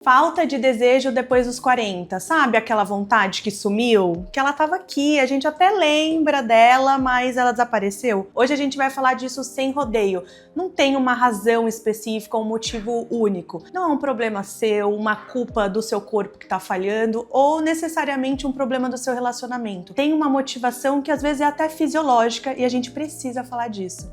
Falta de desejo depois dos 40, sabe aquela vontade que sumiu? Que ela tava aqui, a gente até lembra dela, mas ela desapareceu. Hoje a gente vai falar disso sem rodeio. Não tem uma razão específica, um motivo único. Não é um problema seu, uma culpa do seu corpo que tá falhando ou necessariamente um problema do seu relacionamento. Tem uma motivação que às vezes é até fisiológica e a gente precisa falar disso.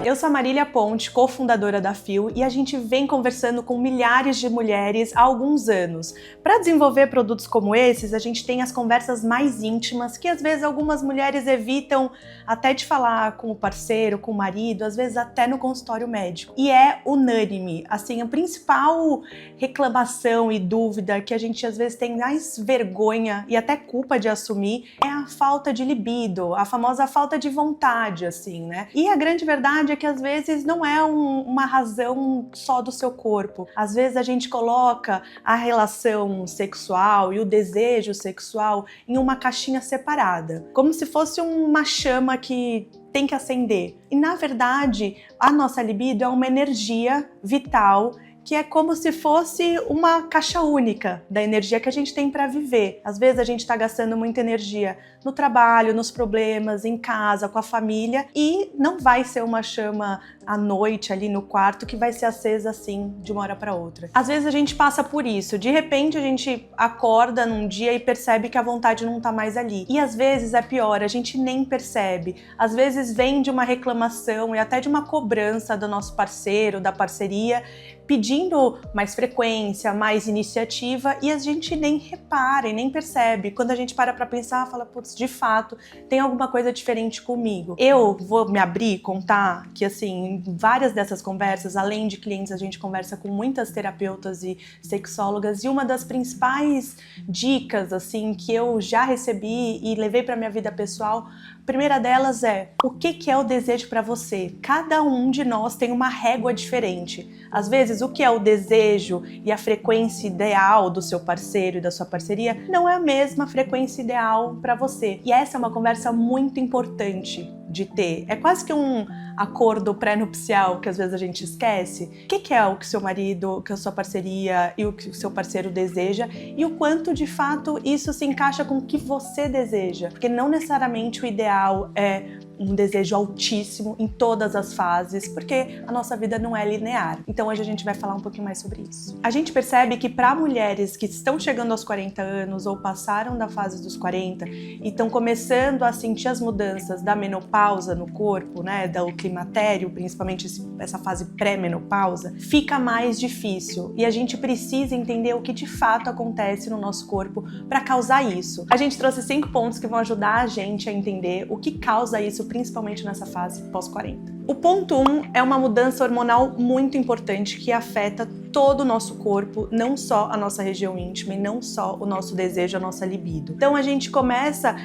Eu sou a Marília Ponte, cofundadora da Fio, e a gente vem conversando com milhares de mulheres há alguns anos. Para desenvolver produtos como esses, a gente tem as conversas mais íntimas, que às vezes algumas mulheres evitam até de falar com o parceiro, com o marido, às vezes até no consultório médico. E é unânime, assim, a principal reclamação e dúvida que a gente às vezes tem mais vergonha e até culpa de assumir é a falta de libido, a famosa falta de vontade, assim, né? E a grande verdade é que às vezes não é uma razão só do seu corpo. Às vezes a gente coloca a relação sexual e o desejo sexual em uma caixinha separada, como se fosse uma chama que tem que acender. E na verdade, a nossa libido é uma energia vital que é como se fosse uma caixa única da energia que a gente tem para viver. Às vezes a gente está gastando muita energia no trabalho, nos problemas, em casa, com a família, e não vai ser uma chama à noite ali no quarto que vai ser acesa assim de uma hora para outra. Às vezes a gente passa por isso, de repente a gente acorda num dia e percebe que a vontade não tá mais ali. E às vezes é pior, a gente nem percebe. Às vezes vem de uma reclamação e até de uma cobrança do nosso parceiro, da parceria, pedindo mais frequência, mais iniciativa, e a gente nem repara e nem percebe. Quando a gente para pra pensar, fala, putz, de fato, tem alguma coisa diferente comigo. Eu vou me abrir, contar que, assim, em várias dessas conversas, além de clientes, a gente conversa com muitas terapeutas e sexólogas, e uma das principais dicas, assim, que eu já recebi e levei pra minha vida pessoal, a primeira delas é, o que é o desejo pra você? Cada um de nós tem uma régua diferente. Às vezes, o que é o desejo e a frequência ideal do seu parceiro e da sua parceria não é a mesma frequência ideal para você. E essa é uma conversa muito importante de ter. É quase que um acordo pré-nupcial que às vezes a gente esquece. O que é o que seu marido, que a sua parceria e o que o seu parceiro deseja e o quanto de fato isso se encaixa com o que você deseja. Porque não necessariamente o ideal é um desejo altíssimo em todas as fases, porque a nossa vida não é linear. Então hoje a gente vai falar um pouquinho mais sobre isso. A gente percebe que para mulheres que estão chegando aos 40 anos ou passaram da fase dos 40 e estão começando a sentir as mudanças da menopausa no corpo, né, do climatério, principalmente essa fase pré-menopausa, fica mais difícil e a gente precisa entender o que de fato acontece no nosso corpo para causar isso. A gente trouxe 5 pontos que vão ajudar a gente a entender o que causa isso, principalmente nessa fase pós-40. O ponto 1 é uma mudança hormonal muito importante que afeta todo o nosso corpo, não só a nossa região íntima e não só o nosso desejo, a nossa libido. Então a gente começa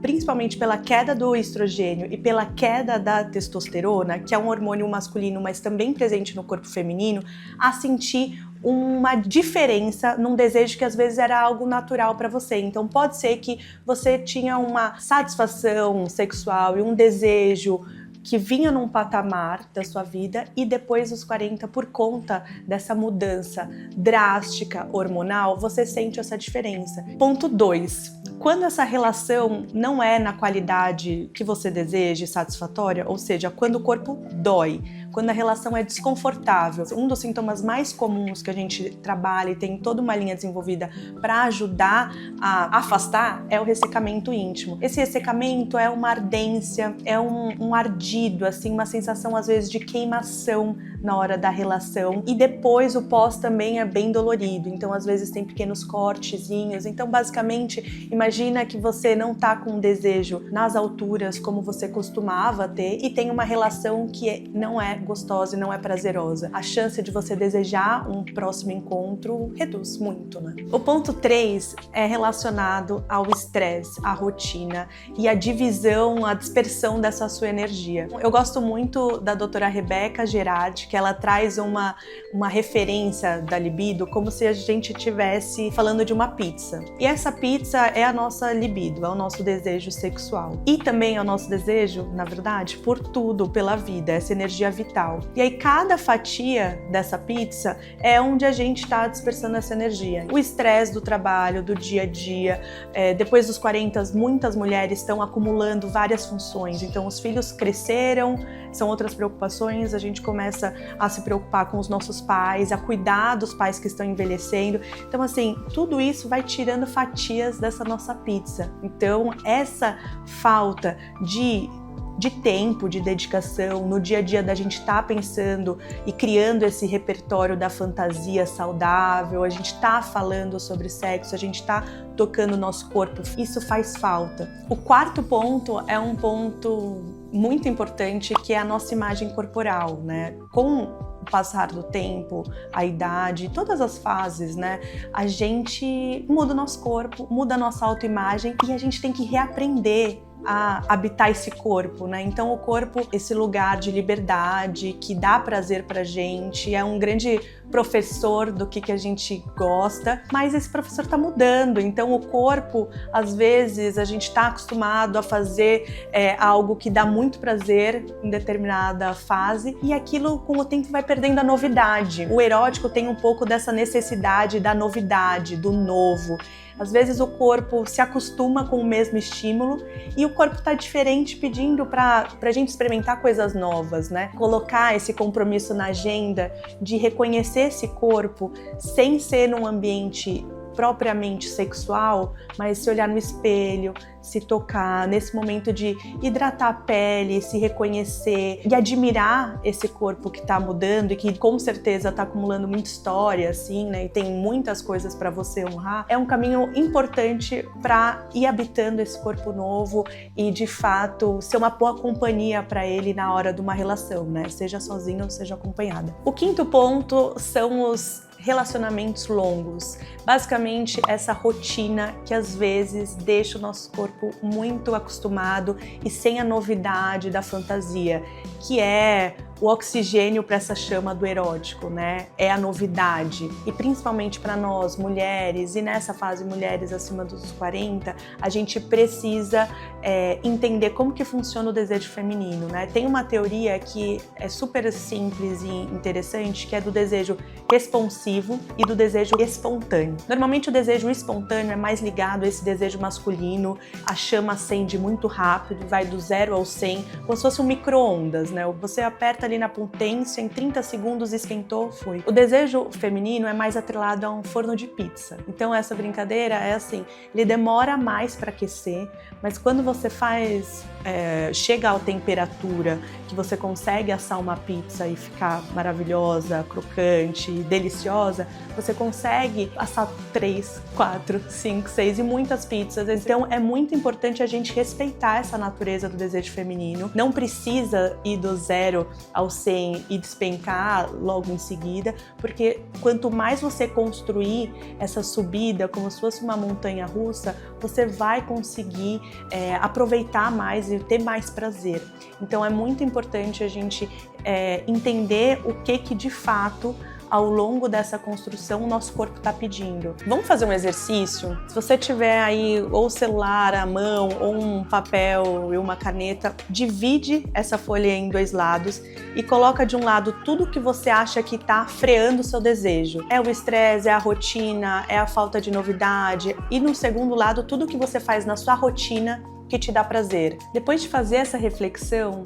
principalmente pela queda do estrogênio e pela queda da testosterona, que é um hormônio masculino, mas também presente no corpo feminino, a sentir uma diferença num desejo que às vezes era algo natural para você. Então pode ser que você tinha uma satisfação sexual e um desejo que vinha num patamar da sua vida e depois dos 40, por conta dessa mudança drástica hormonal, você sente essa diferença. Ponto 2. Quando essa relação não é na qualidade que você deseja, satisfatória, ou seja, quando o corpo dói, quando a relação é desconfortável. Um dos sintomas mais comuns que a gente trabalha e tem toda uma linha desenvolvida para ajudar a afastar é o ressecamento íntimo. Esse ressecamento é uma ardência, é um ardido, assim, uma sensação às vezes de queimação na hora da relação, e depois o pós também é bem dolorido, então às vezes tem pequenos cortezinhos. Então basicamente imagina que você não tá com um desejo nas alturas como você costumava ter e tem uma relação que não é gostosa e não é prazerosa. A chance de você desejar um próximo encontro reduz muito, né? O ponto 3 é relacionado ao estresse, à rotina e à divisão, à dispersão dessa sua energia. Eu gosto muito da doutora Rebeca Gerardi, que ela traz uma referência da libido como se a gente estivesse falando de uma pizza. E essa pizza é a nossa libido, é o nosso desejo sexual. E também é o nosso desejo, na verdade, por tudo, pela vida, essa energia vital. E aí cada fatia dessa pizza é onde a gente está dispersando essa energia. O estresse do trabalho, do dia a dia, depois dos 40, muitas mulheres estão acumulando várias funções. Então os filhos cresceram, são outras preocupações, a gente começa a se preocupar com os nossos pais, a cuidar dos pais que estão envelhecendo. Então assim, tudo isso vai tirando fatias dessa nossa pizza. Então essa falta de tempo, de dedicação, no dia a dia da gente estar pensando e criando esse repertório da fantasia saudável, a gente tá falando sobre sexo, a gente tá tocando o nosso corpo, isso faz falta. O quarto ponto é um ponto muito importante, que é a nossa imagem corporal, né? Com o passar do tempo, a idade, todas as fases, né? A gente muda o nosso corpo, muda a nossa autoimagem e a gente tem que reaprender a habitar esse corpo, né? Então o corpo, esse lugar de liberdade que dá prazer pra gente, é um grande professor do que a gente gosta, mas esse professor tá mudando, então o corpo, às vezes, a gente tá acostumado a fazer algo que dá muito prazer em determinada fase, e aquilo com o tempo vai perdendo a novidade. O erótico tem um pouco dessa necessidade da novidade, do novo. Às vezes o corpo se acostuma com o mesmo estímulo e o corpo tá diferente, pedindo pra gente experimentar coisas novas, né? Colocar esse compromisso na agenda de reconhecer esse corpo sem ser num ambiente propriamente sexual, mas se olhar no espelho, se tocar, nesse momento de hidratar a pele, se reconhecer e admirar esse corpo que tá mudando e que com certeza tá acumulando muita história, assim, né? E tem muitas coisas para você honrar. É um caminho importante para ir habitando esse corpo novo e, de fato, ser uma boa companhia para ele na hora de uma relação, né? Seja sozinha ou seja acompanhada. O quinto ponto são os relacionamentos longos. Basicamente, essa rotina que às vezes deixa o nosso corpo muito acostumado e sem a novidade da fantasia, que é o oxigênio para essa chama do erótico, né? É a novidade. E principalmente para nós, mulheres, e nessa fase mulheres acima dos 40, a gente precisa entender como que funciona o desejo feminino, né? Tem uma teoria que é super simples e interessante, que é do desejo responsivo e do desejo espontâneo. Normalmente o desejo espontâneo é mais ligado a esse desejo masculino, a chama acende muito rápido, vai do 0 ao 100, como se fosse um micro-ondas, né? Você aperta ali na potência, em 30 segundos esquentou, foi. O desejo feminino é mais atrelado a um forno de pizza. Então essa brincadeira é assim, ele demora mais para aquecer, mas quando você faz, chega à temperatura que você consegue assar uma pizza e ficar maravilhosa, crocante, deliciosa, você consegue assar 3, 4, 5, 6 e muitas pizzas. Então é muito importante a gente respeitar essa natureza do desejo feminino. Não precisa ir do 0 ao 100 e despencar logo em seguida, porque quanto mais você construir essa subida como se fosse uma montanha russa, você vai conseguir aproveitar mais e ter mais prazer. Então é muito importante a gente entender o que de fato ao longo dessa construção o nosso corpo está pedindo. Vamos fazer um exercício? Se você tiver aí ou o celular à mão ou um papel e uma caneta, divide essa folha em 2 lados e coloca de um lado tudo que você acha que está freando o seu desejo. É o estresse, é a rotina, é a falta de novidade. E no segundo lado, tudo que você faz na sua rotina que te dá prazer. Depois de fazer essa reflexão,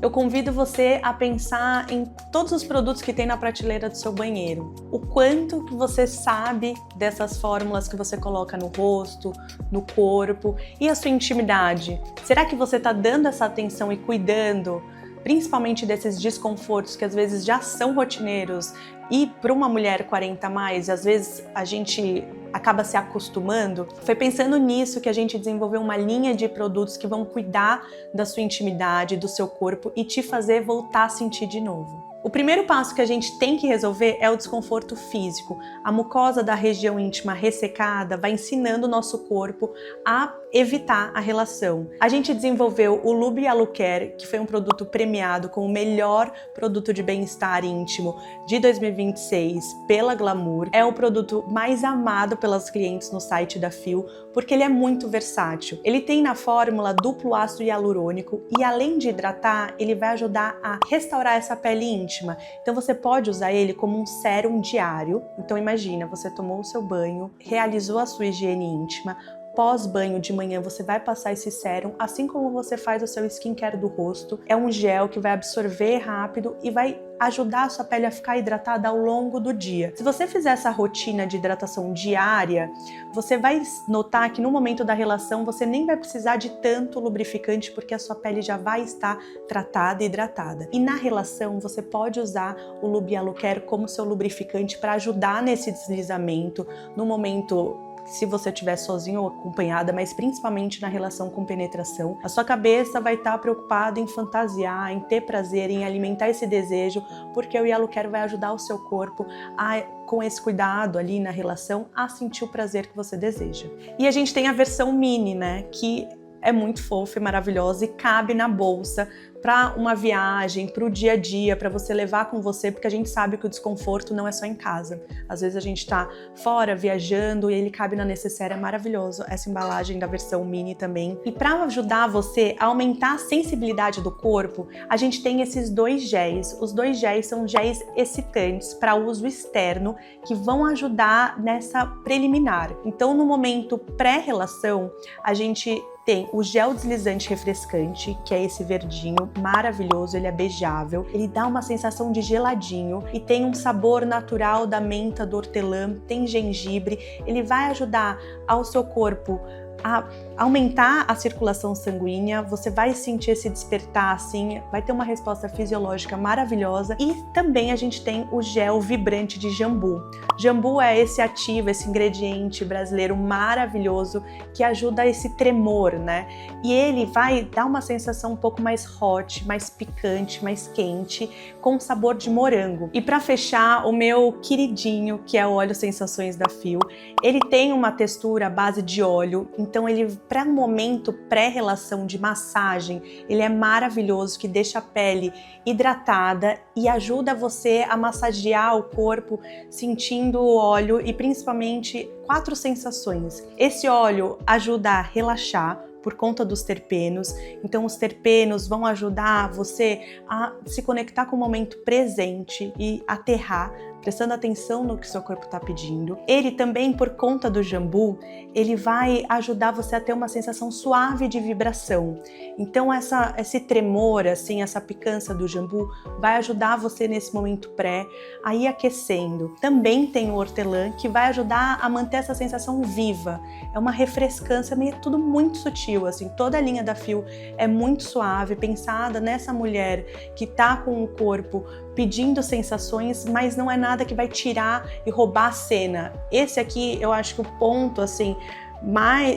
eu convido você a pensar em todos os produtos que tem na prateleira do seu banheiro. O quanto que você sabe dessas fórmulas que você coloca no rosto, no corpo e a sua intimidade. Será que você está dando essa atenção e cuidando, principalmente desses desconfortos que às vezes já são rotineiros e para uma mulher 40 a mais, às vezes a gente acaba se acostumando? Foi pensando nisso que a gente desenvolveu uma linha de produtos que vão cuidar da sua intimidade, do seu corpo e te fazer voltar a sentir de novo. O primeiro passo que a gente tem que resolver é o desconforto físico. A mucosa da região íntima ressecada vai ensinando o nosso corpo a evitar a relação. A gente desenvolveu o Lube Yalu Care, que foi um produto premiado como o melhor produto de bem-estar íntimo de 2026 pela Glamour. É o produto mais amado pelas clientes no site da Fio, porque ele é muito versátil. Ele tem na fórmula duplo ácido hialurônico e além de hidratar, ele vai ajudar a restaurar essa pele íntima. Então você pode usar ele como um sérum diário. Então imagina, você tomou o seu banho, realizou a sua higiene íntima, pós-banho de manhã você vai passar esse sérum, assim como você faz o seu skincare do rosto. É um gel que vai absorver rápido e vai ajudar a sua pele a ficar hidratada ao longo do dia. Se você fizer essa rotina de hidratação diária, você vai notar que no momento da relação você nem vai precisar de tanto lubrificante porque a sua pele já vai estar tratada e hidratada. E na relação você pode usar o Lube Yalu Care como seu lubrificante para ajudar nesse deslizamento no momento, se você estiver sozinho ou acompanhada, mas principalmente na relação com penetração. A sua cabeça vai estar preocupada em fantasiar, em ter prazer, em alimentar esse desejo, porque o Yalu Care vai ajudar o seu corpo a, com esse cuidado ali na relação, a sentir o prazer que você deseja. E a gente tem a versão mini, né, que é muito fofa e maravilhosa e cabe na bolsa para uma viagem, para o dia a dia, para você levar com você, porque a gente sabe que o desconforto não é só em casa. Às vezes a gente tá fora viajando e ele cabe na necessaire, é maravilhoso essa embalagem da versão mini também. E para ajudar você a aumentar a sensibilidade do corpo, a gente tem esses dois géis. Os dois géis são géis excitantes para uso externo que vão ajudar nessa preliminar. Então no momento pré-relação, a gente tem o gel deslizante refrescante, que é esse verdinho maravilhoso, ele é beijável, ele dá uma sensação de geladinho e tem um sabor natural da menta, do hortelã, tem gengibre, ele vai ajudar ao seu corpo a aumentar a circulação sanguínea, você vai sentir esse despertar assim, vai ter uma resposta fisiológica maravilhosa. E também a gente tem o gel vibrante de jambu. Jambu é esse ativo, esse ingrediente brasileiro maravilhoso que ajuda esse tremor, né? E ele vai dar uma sensação um pouco mais hot, mais picante, mais quente, com sabor de morango. E para fechar, o meu queridinho, que é o óleo Sensações da Fio, ele tem uma textura à base de óleo, então ele, para um momento pré-relação de massagem, ele é maravilhoso, que deixa a pele hidratada e ajuda você a massagear o corpo sentindo o óleo e principalmente 4 sensações. Esse óleo ajuda a relaxar por conta dos terpenos, então os terpenos vão ajudar você a se conectar com o momento presente e aterrar, prestando atenção no que seu corpo está pedindo. Ele também, por conta do jambu, ele vai ajudar você a ter uma sensação suave de vibração. Então esse tremor, assim, essa picância do jambu vai ajudar você nesse momento pré a ir aquecendo. Também tem o hortelã, que vai ajudar a manter essa sensação viva. É uma refrescância, mas é tudo muito sutil, assim, toda a linha da Fio é muito suave, pensada nessa mulher que tá com o corpo pedindo sensações, mas não é nada que vai tirar e roubar a cena. Esse aqui, eu acho que o ponto, assim,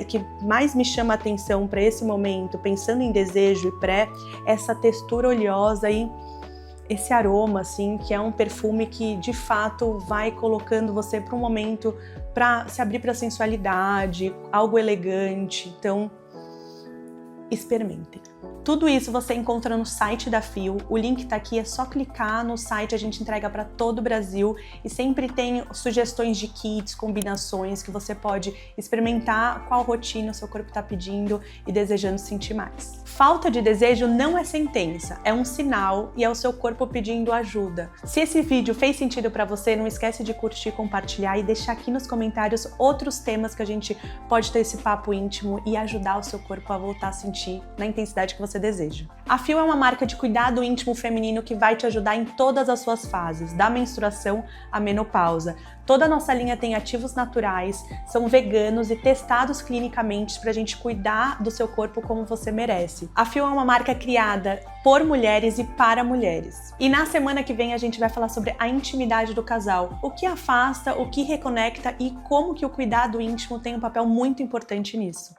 que mais me chama a atenção para esse momento, pensando em desejo e pré, essa textura oleosa e esse aroma, assim, que é um perfume que de fato vai colocando você para um momento para se abrir para a sensualidade, algo elegante. Então, experimentem. Tudo isso você encontra no site da Fio, o link tá aqui, é só clicar no site, a gente entrega para todo o Brasil e sempre tem sugestões de kits, combinações que você pode experimentar qual rotina o seu corpo tá pedindo e desejando sentir mais. Falta de desejo não é sentença, é um sinal e é o seu corpo pedindo ajuda. Se esse vídeo fez sentido para você, não esquece de curtir, compartilhar e deixar aqui nos comentários outros temas que a gente pode ter esse papo íntimo e ajudar o seu corpo a voltar a sentir na intensidade que você deseja. A Fio é uma marca de cuidado íntimo feminino que vai te ajudar em todas as suas fases, da menstruação à menopausa. Toda a nossa linha tem ativos naturais, são veganos e testados clinicamente para a gente cuidar do seu corpo como você merece. A Fio é uma marca criada por mulheres e para mulheres. E na semana que vem a gente vai falar sobre a intimidade do casal, o que afasta, o que reconecta e como que o cuidado íntimo tem um papel muito importante nisso.